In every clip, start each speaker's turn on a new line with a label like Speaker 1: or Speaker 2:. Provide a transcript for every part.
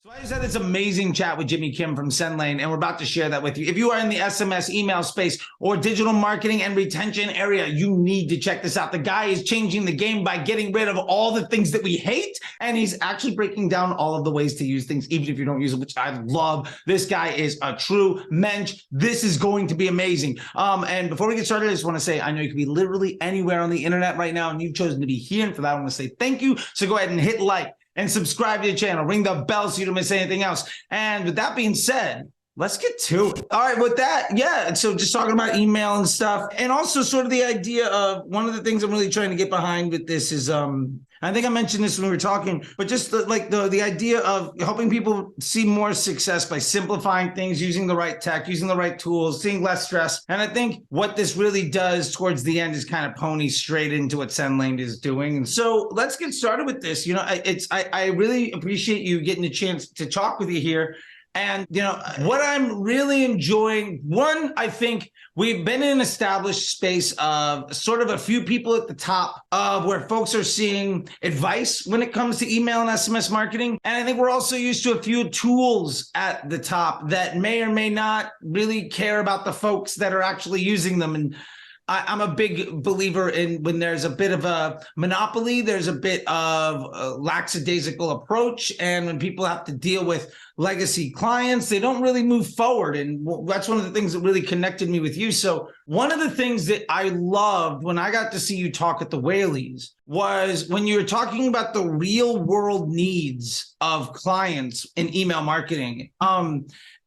Speaker 1: So I just had this amazing chat with Jimmy Kim from SendLane, and we're about to share that with you. If you are in the SMS email space or digital marketing and retention area, you need to check this out. The guy is changing the game by getting rid of all the things that we hate, and he's actually breaking down all of the ways to use things, even if you don't use them, which I love. This guy is a true mensch. This is going to be amazing. And before we get started, I just want to say, I know you can be literally anywhere on the internet right now, and you've chosen to be here. And for that, I want to say thank you. So go ahead and hit like and subscribe to the channel. Ring the bell so you don't miss anything else. And with that being said, let's get to it. All right, with that, yeah, so just talking about email and stuff, and also sort of the idea of one of the things I'm really trying to get behind with this is, I think I mentioned this when we were talking, but just the idea of helping people see more success by simplifying things, using the right tech, using the right tools, seeing less stress. And I think what this really does towards the end is kind of pony straight into what SendLane is doing. And so let's get started with this. You know, I really appreciate you getting a chance to talk with you here. And, you know, what I'm really enjoying, one, I think we've been in an established space of sort of a few people at the top of where folks are seeing advice when it comes to email and SMS marketing. And I think we're also used to a few tools at the top that may or may not really care about the folks that are actually using them. And I'm a big believer in when there's a bit of a monopoly, there's a bit of a lackadaisical approach. And when people have to deal with legacy clients, they don't really move forward. And that's one of the things that really connected me with you. So one of the things that I loved when I got to see you talk at the Whaleys was when you were talking about the real world needs of clients in email marketing.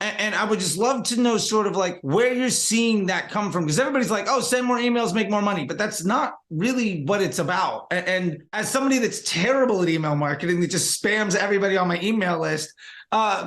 Speaker 1: And I would just love to know sort of like where you're seeing that come from, because everybody's like, oh, send more emails, make more money. But that's not really what it's about. And as somebody that's terrible at email marketing, that just spams everybody on my email list,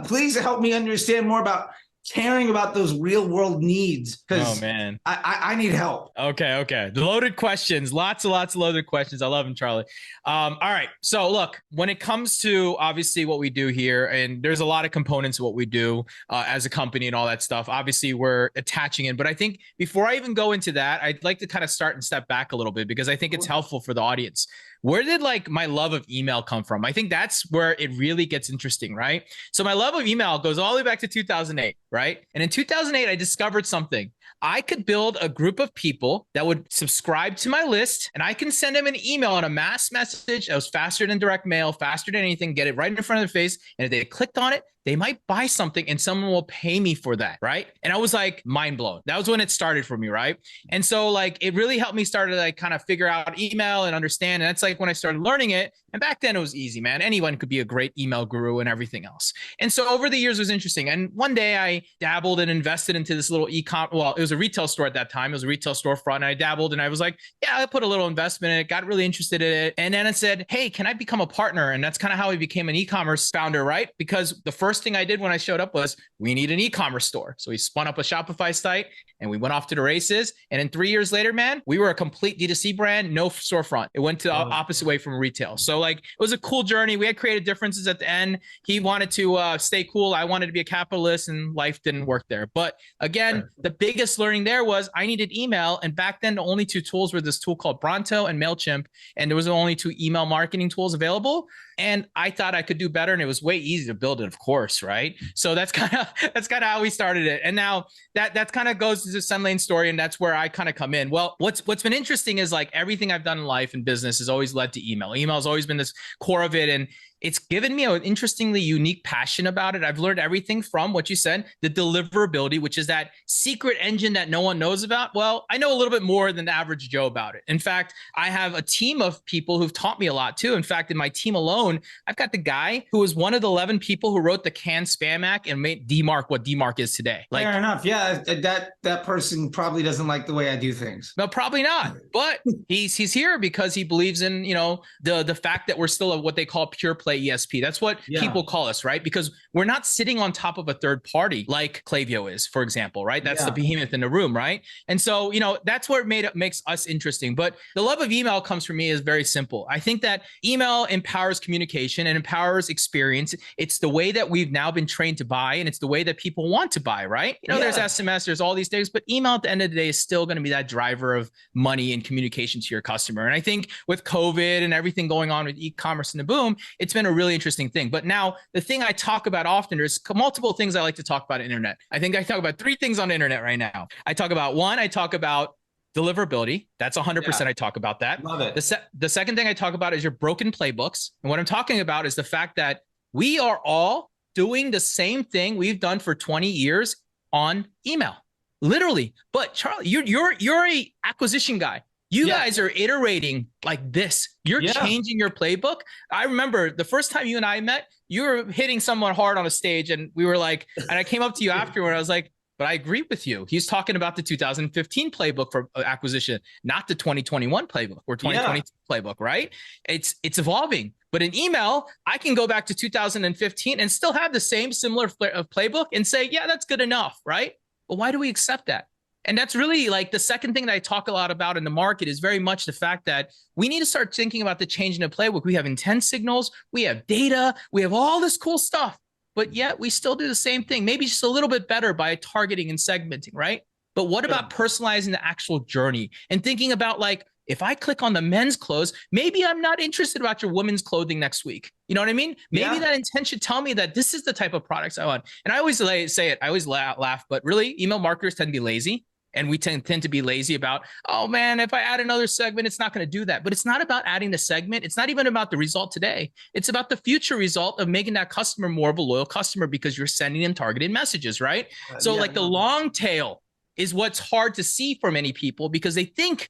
Speaker 1: please help me understand more about caring about those real world needs, because
Speaker 2: oh man,
Speaker 1: I need help.
Speaker 2: Okay. The loaded questions, lots of loaded questions. I love them, Charlie. All right. So look, when it comes to obviously what we do here, and there's a lot of components of what we do as a company and all that stuff. Obviously, we're attaching in, but I think before I even go into that, I'd like to kind of start and step back a little bit, because I think it's helpful for the audience. Where did like my love of email come from? I think that's where it really gets interesting, right? So my love of email goes all the way back to 2008, right? And in 2008, I discovered something. I could build a group of people that would subscribe to my list, and I can send them an email on a mass message that was faster than direct mail, faster than anything, get it right in front of their face. And if they clicked on it, they might buy something and someone will pay me for that, right? And I was like mind blown. That was when it started for me, right? And so like it really helped me start to like kind of figure out email and understand. And that's like when I started learning it. And back then it was easy, man. Anyone could be a great email guru and everything else. And so over the years it was interesting. And one day I dabbled and invested into this little well, it was a retail store at that time. It was a retail storefront. And I dabbled and I was like, yeah, I put a little investment in it, got really interested in it. And then I said, hey, can I become a partner? And that's kind of how I became an e-commerce founder, right? Because the first thing I did when I showed up was we need an e-commerce store. So we spun up a Shopify site and we went off to the races. And then 3 years later, man, we were a complete D2C brand, no storefront. It went to the opposite way from retail. So like, it was a cool journey. We had created differences at the end. He wanted to stay cool. I wanted to be a capitalist, and life didn't work there. But again, the biggest learning there was I needed email. And back then, the only two tools were this tool called Bronto and MailChimp. And there was only two email marketing tools available. And I thought I could do better. And it was way easy to build it, of course, right? So that's kind of how we started it. And now that kind of goes to the SendLane story. And that's where I kind of come in. Well, what's been interesting is like everything I've done in life and business has always led to email. Email has always been this core of it. And it's given me an interestingly unique passion about it. I've learned everything from what you said, the deliverability, which is that secret engine that no one knows about. Well, I know a little bit more than the average Joe about it. In fact, I have a team of people who've taught me a lot too. In fact, in my team alone, I've got the guy who was one of the 11 people who wrote the Can Spam Act and made DMARC what DMARC is today. Like,
Speaker 1: fair enough. Yeah, that person probably doesn't like the way I do things.
Speaker 2: No, probably not. But he's here because he believes in, you know, the fact that we're still what they call pure play ESP. That's what people call us, right? Because we're not sitting on top of a third party like Klaviyo is, for example, right? That's the behemoth in the room, right? And so, you know, that's what makes us interesting. But the love of email comes from me is very simple. I think that email empowers communication and empowers experience. It's the way that we've now been trained to buy, and it's the way that people want to buy, right? You know, there's SMS, there's all these things, but email at the end of the day is still going to be that driver of money and communication to your customer. And I think with COVID and everything going on with e-commerce and the boom, it's been a really interesting thing. But now the thing I talk about often, there's multiple things I like to talk about on internet. I think I talk about 3 things on the internet right now. I talk about one, I talk about deliverability. That's 100%. I talk about that.
Speaker 1: Love it.
Speaker 2: The second thing I talk about is your broken playbooks. And what I'm talking about is the fact that we are all doing the same thing we've done for 20 years on email, literally. But Charlie, you're a acquisition guy. You guys are iterating like this. You're changing your playbook. I remember the first time you and I met, you were hitting someone hard on a stage, and we were like, and I came up to you afterward. I was like, but I agree with you. He's talking about the 2015 playbook for acquisition, not the 2021 playbook or 2020 playbook, right? It's evolving. But in email, I can go back to 2015 and still have the same similar playbook and say, yeah, that's good enough, right? But why do we accept that? And that's really like the second thing that I talk a lot about in the market is very much the fact that we need to start thinking about the change in the playbook. We have intent signals, we have data, we have all this cool stuff, but yet we still do the same thing, maybe just a little bit better by targeting and segmenting, right? But what about personalizing the actual journey and thinking about like, if I click on the men's clothes, maybe I'm not interested about your women's clothing next week. You know what I mean? Maybe that intent should tell me that this is the type of products I want. And I always say it, I always laugh, but really email marketers tend to be lazy. And we tend to be lazy about, oh man, if I add another segment, it's not going to do that. But it's not about adding the segment. It's not even about the result today. It's about the future result of making that customer more of a loyal customer because you're sending them targeted messages, right? So like the long tail is what's hard to see for many people because they think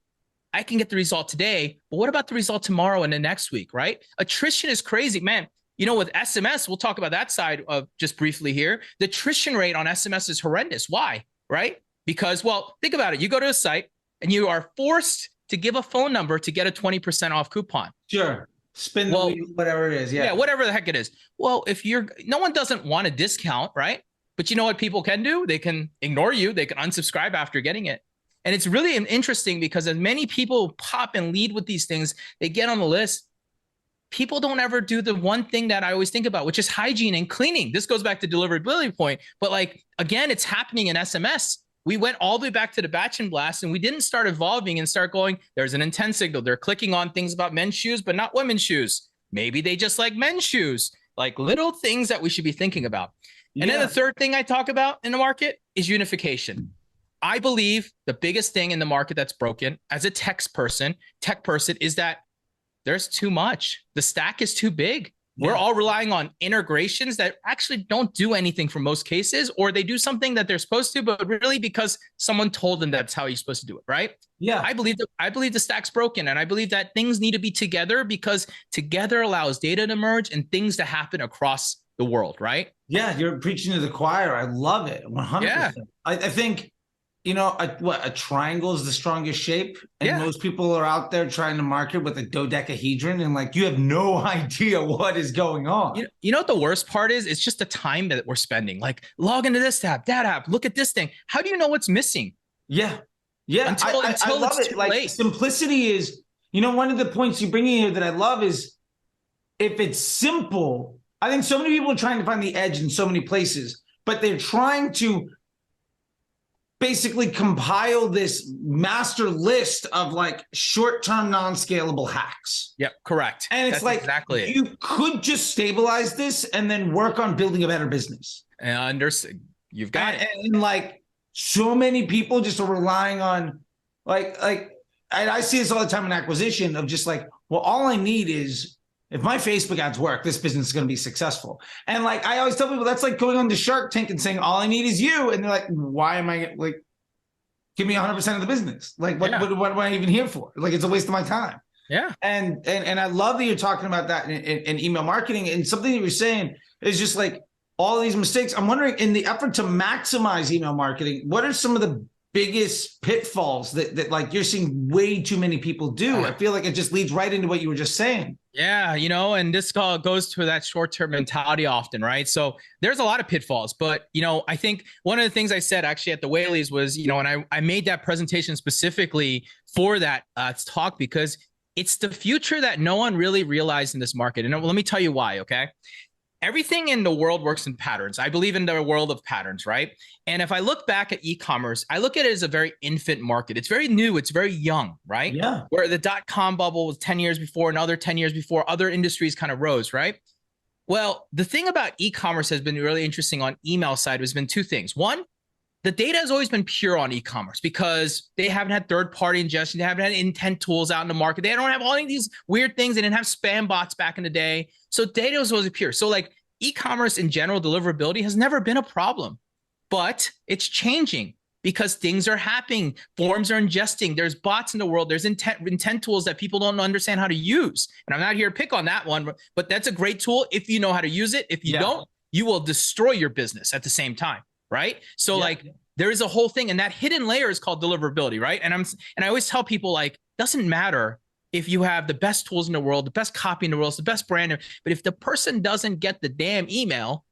Speaker 2: I can get the result today, but what about the result tomorrow and the next week, right? Attrition is crazy, man. You know, with SMS, we'll talk about that side of just briefly here. The attrition rate on SMS is horrendous. Why, right? Because, well, think about it. You go to a site and you are forced to give a phone number to get a 20% off coupon.
Speaker 1: Sure. Spin the wheel, whatever it is. Yeah,
Speaker 2: whatever the heck it is. Well, no one doesn't want a discount, right? But you know what people can do? They can ignore you. They can unsubscribe after getting it. And it's really interesting because as many people pop and lead with these things, they get on the list. People don't ever do the one thing that I always think about, which is hygiene and cleaning. This goes back to deliverability point. But like, again, it's happening in SMS. We went all the way back to the batch and blast, and we didn't start evolving and start going, there's an intent signal. They're clicking on things about men's shoes, but not women's shoes. Maybe they just like men's shoes, like little things that we should be thinking about. And then the third thing I talk about in the market is unification. I believe the biggest thing in the market that's broken as a tech person is that there's too much. The stack is too big. We're all relying on integrations that actually don't do anything for most cases, or they do something that they're supposed to, but really because someone told them that's how you're supposed to do it, right? Yeah. I believe the stack's broken, and I believe that things need to be together because together allows data to merge and things to happen across the world, right?
Speaker 1: Yeah, you're preaching to the choir. I love it. 100%. Yeah. I think, you know, a triangle is the strongest shape, and most people are out there trying to market with a dodecahedron, and like you have no idea what is going on.
Speaker 2: You know what the worst part is? It's just the time that we're spending. Like, log into this app, that app, look at this thing. How do you know what's missing?
Speaker 1: Yeah, until I love it's it. Too late. Simplicity is, you know, one of the points you bring in here that I love is if it's simple. I think so many people are trying to find the edge in so many places, but they're trying to basically compile this master list of like short-term non-scalable hacks.
Speaker 2: Yep, correct.
Speaker 1: And it's like exactly you could just stabilize this and then work on building a better business.
Speaker 2: And you've got it.
Speaker 1: And like so many people just are relying on like and I see this all the time in acquisition of just like, well, all I need is if my Facebook ads work, this business is going to be successfur. And like, I always tell people that's like going on the Shark Tank and saying, all I need is you. And they're like, why am I like, give me 100% of the business. Like, what am I even here for? Like, it's a waste of my time.
Speaker 2: Yeah.
Speaker 1: And I love that you're talking about that in email marketing. And something that you're saying is just like all these mistakes. I'm wondering, in the effort to maximize email marketing, what are some of the biggest pitfalls that like you're seeing way too many people do? I feel like it just leads right into what you were just saying.
Speaker 2: Yeah, you know, and this goes to that short-term mentality often, right? So there's a lot of pitfalls, but, you know, I think one of the things I said actually at the Whaleys was, you know, and I made that presentation specifically for that talk because it's the future that no one really realized in this market. And let me tell you why, okay? Everything in the world works in patterns. I believe in the world of patterns, right? And if I look back at e-commerce, I look at it as a very infant market. It's very new. It's very young, right? Yeah. Where the dot-com bubble was 10 years before, another 10 years before, other industries kind of rose, right? Well, the thing about e-commerce has been really interesting on email side has been two things. One, the data has always been pure on e-commerce because they haven't had third-party ingestion. They haven't had intent tools out in the market. They don't have all of these weird things. They didn't have spam bots back in the day. So data was always pure. So like e-commerce in general, deliverability has never been a problem, but it's changing because things are happening. Forms are ingesting. There's bots in the world. There's intent tools that people don't understand how to use. And I'm not here to pick on that one, but that's a great tool if you know how to use it. If you don't, you will destroy your business at the same time. Right. So like there is a whole thing, and that hidden layer is called deliverability. Right. And I always tell people, like, doesn't matter if you have the best tools in the world, the best copy in the world, the best brand, but if the person doesn't get the damn email,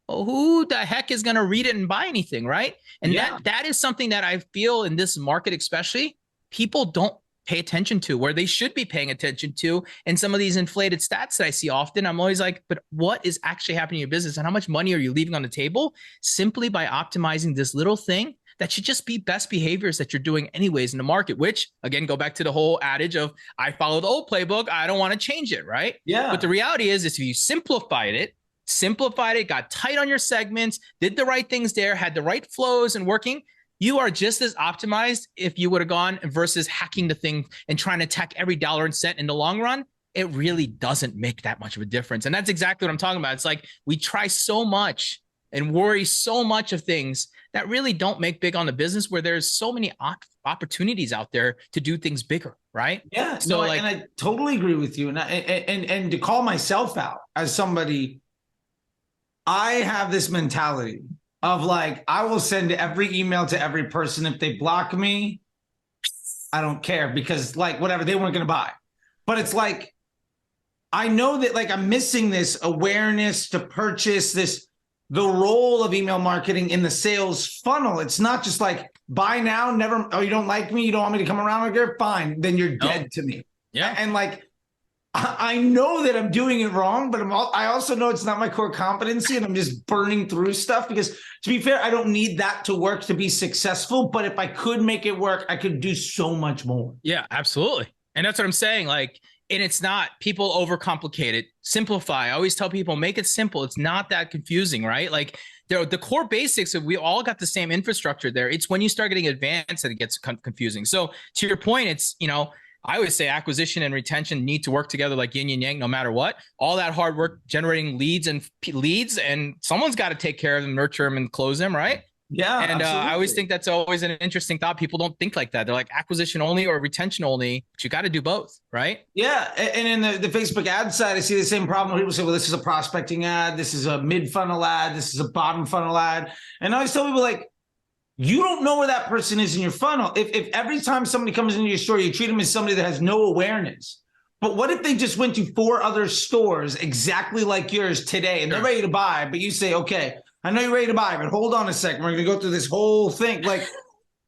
Speaker 2: well, who the heck is going to read it and buy anything? Right. And that is something that I feel in this market, especially, people don't pay attention to, where they should be paying attention to. And some of these inflated stats that I see often, I'm always like, but what is actually happening in your business, and how much money are you leaving on the table simply by optimizing this little thing that should just be best behaviors that you're doing anyways in the market, which again, go back to the whole adage of I follow the old playbook, I don't want to change it. Right. Yeah. But the reality is if you simplified it, got tight on your segments, did the right things there, had the right flows and working, you are just as optimized if you would have gone versus hacking the thing and trying to attack every dollar and cent in the long run. It really doesn't make that much of a difference. And that's exactly what I'm talking about. It's like we try so much and worry so much of things that really don't make big on the business, where there's so many opportunities out there to do things bigger, right?
Speaker 1: Yeah. So and I totally agree with you. And to call myself out as somebody, I have this mentality of like, I will send every email to every person. If they block me, I don't care, because like whatever, they weren't going to buy. But it's like, I know that like I'm missing this awareness to purchase, the role of email marketing in the sales funnel. It's not just like buy now, never. Oh, you don't like me? You don't want me to come around again? Fine. Then you're dead to me. Yeah. And like, I know that I'm doing it wrong, but I also know it's not my core competency, and I'm just burning through stuff because, to be fair, I don't need that to work to be successful. But if I could make it work, I could do so much more. Yeah, absolutely. And that's what I'm saying. Like, and it's not, people overcomplicate it. Simplify. I always tell people, make it simple. It's not that confusing, right? Like the core basics of, we all got the same infrastructure there. It's when you start getting advanced that it gets confusing. So to your point, it's, I always say acquisition and retention need to work together like yin and yang, no matter what. All that hard work generating leads, and someone's got to take care of them, nurture them, and close them, right? Yeah. And I always think that's always an interesting thought. People don't think like that. They're like acquisition only or retention only, but you got to do both, right? Yeah. And in the Facebook ad side, I see the same problem. People say, well, this is a prospecting ad. This is a mid-funnel ad. This is a bottom funnel ad. And I always tell people, like, you don't know where that person is in your funnel. If every time somebody comes into your store, you treat them as somebody that has no awareness. But what if they just went to 4 other stores exactly like yours today, and they're ready to buy, but you say, okay, I know you're ready to buy, but hold on a second. We're going to go through this whole thing. Like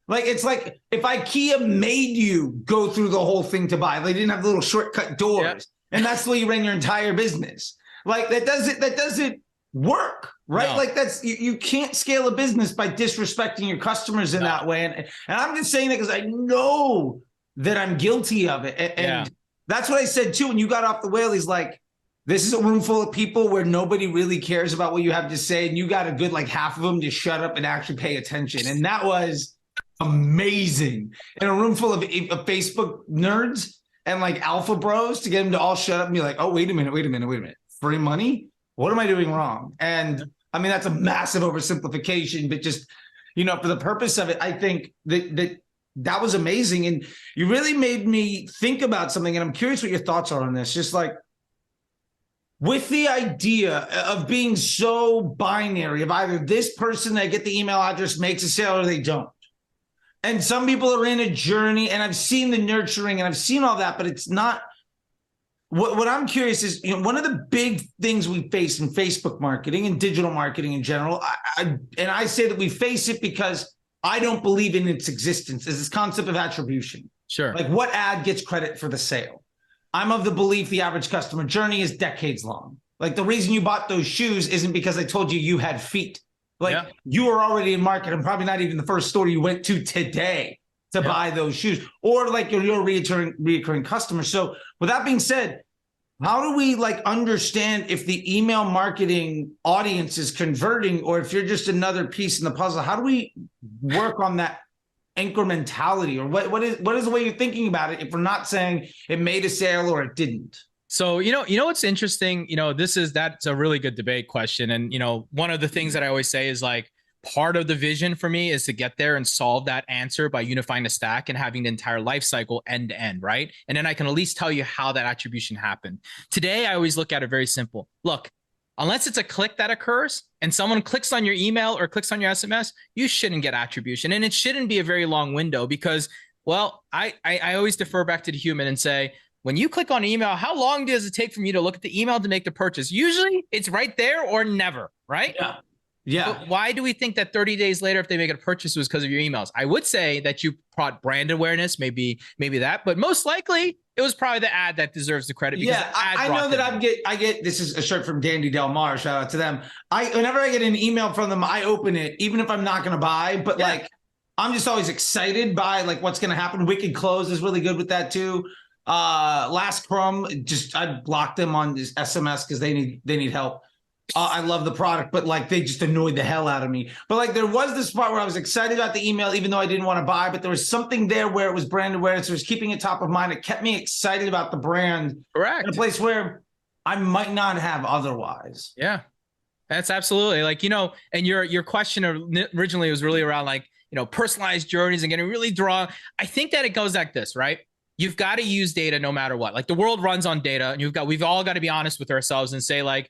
Speaker 1: it's like if IKEA made you go through the whole thing to buy, they didn't have little shortcut doors, and that's the way you ran your entire business. Like that doesn't work, right? No. Like that's, you can't scale a business by disrespecting your customers in that way. And I'm just saying that because I know that I'm guilty of it. And that's what I said too, when you got off the whale. He's like, this is a room full of people where nobody really cares about what you have to say. And you got a good, like, half of them to shut up and actually pay attention. And that was amazing. In a room full of Facebook nerds and like alpha bros, to get them to all shut up and be like, oh, wait a minute. Free money? What am I doing wrong? And I mean, that's a massive oversimplification, but just, for the purpose of it, I think that was amazing. And you really made me think about something. And I'm curious what your thoughts are on this. Just like, with the idea of being so binary, of either this person that get the email address makes a sale or they don't. And some people are in a journey, and I've seen the nurturing and I've seen all that, but it's not. What I'm curious is, one of the big things we face in Facebook marketing and digital marketing in general, I say that we face it because I don't believe in its existence, is this concept of attribution. Sure. Like, what ad gets credit for the sale? I'm of the belief the average customer journey is decades long. Like, the reason you bought those shoes isn't because I told you had feet. Like, you were already in market, and probably not even the first store you went to today to buy those shoes, or like you're a reoccurring customer. So with that being said, How do we like understand if the email marketing audience is converting or if you're just another piece in the puzzle? How do we work on that incrementality, or what is the way you're thinking about it if we're not saying it made a sale or it didn't?
Speaker 2: So, what's interesting, that's a really good debate question. And, one of the things that I always say is like, part of the vision for me is to get there and solve that answer by unifying the stack and having the entire life cycle end to end, right? And then I can at least tell you how that attribution happened. Today, I always look at it very simple. Look, unless it's a click that occurs and someone clicks on your email or clicks on your SMS, you shouldn't get attribution. And it shouldn't be a very long window because, well, I always defer back to the human and say, when you click on email, how long does it take for you to look at the email to make the purchase? Usually it's right there or never, right?
Speaker 1: Yeah. Yeah.
Speaker 2: But why do we think that 30 days later, if they make a purchase, was because of your emails? I would say that you brought brand awareness, maybe that, but most likely it was probably the ad that deserves the credit.
Speaker 1: Yeah, I know that I get this is a shirt from Dandy Del Mar. Shout out to them. Whenever I get an email from them, I open it, even if I'm not going to buy. But like, I'm just always excited by like what's going to happen. Wicked Clothes is really good with that too. Last Crumb, I blocked them on this SMS because they need help. I love the product, but like they just annoyed the hell out of me. But like there was this part where I was excited about the email, even though I didn't want to buy, but there was something there where it was brand awareness. It was keeping it top of mind. It kept me excited about the brand.
Speaker 2: Correct.
Speaker 1: In a place where I might not have otherwise.
Speaker 2: Yeah, that's absolutely like, and your question originally was really around like, personalized journeys and getting really drawn. I think that it goes like this, right? You've got to use data no matter what. Like the world runs on data, and we've all got to be honest with ourselves and say like,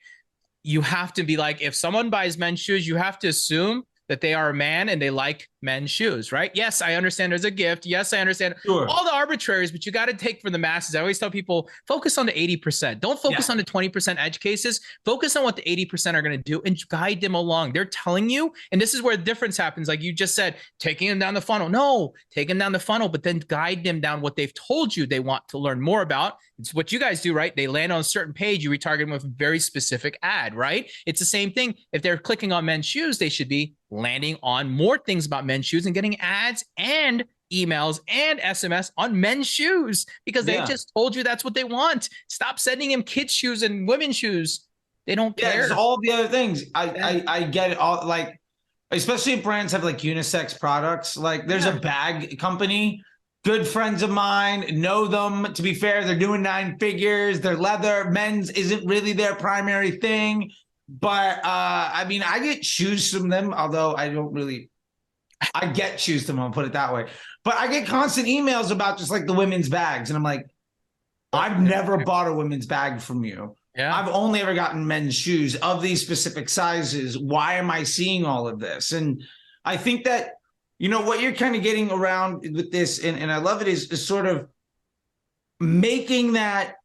Speaker 2: you have to be like, if someone buys men's shoes, you have to assume that they are a man and they like men's shoes, right? Yes, I understand there's a gift. Yes, I understand all the arbitraries, but you got to take for the masses. I always tell people, focus on the 80%. Don't focus on the 20% edge cases. Focus on what the 80% are going to do and guide them along. They're telling you, and this is where the difference happens. Like you just said, taking them down the funnel. No, take them down the funnel, but then guide them down what they've told you they want to learn more about. It's what you guys do, right? They land on a certain page, you retarget them with a very specific ad, right? It's the same thing. If they're clicking on men's shoes, they should be landing on more things about men's shoes and getting ads and emails and SMS on men's shoes because they just told you that's what they want. Stop sending them kids' shoes and women's shoes. They don't care.
Speaker 1: Yeah, all the other things. I get it all. Like, especially if brands have like unisex products. Like, there's a bag company. Good friends of mine, know them. To be fair, they're doing 9 figures. They're leather. Men's isn't really their primary thing. But I mean, I get shoes from them, although I get shoes from them, I'll put it that way. But I get constant emails about just like the women's bags. And I'm like, I've never bought a women's bag from you. Yeah. I've only ever gotten men's shoes of these specific sizes. Why am I seeing all of this? And I think that, what you're kind of getting around with this, and I love it, is sort of making that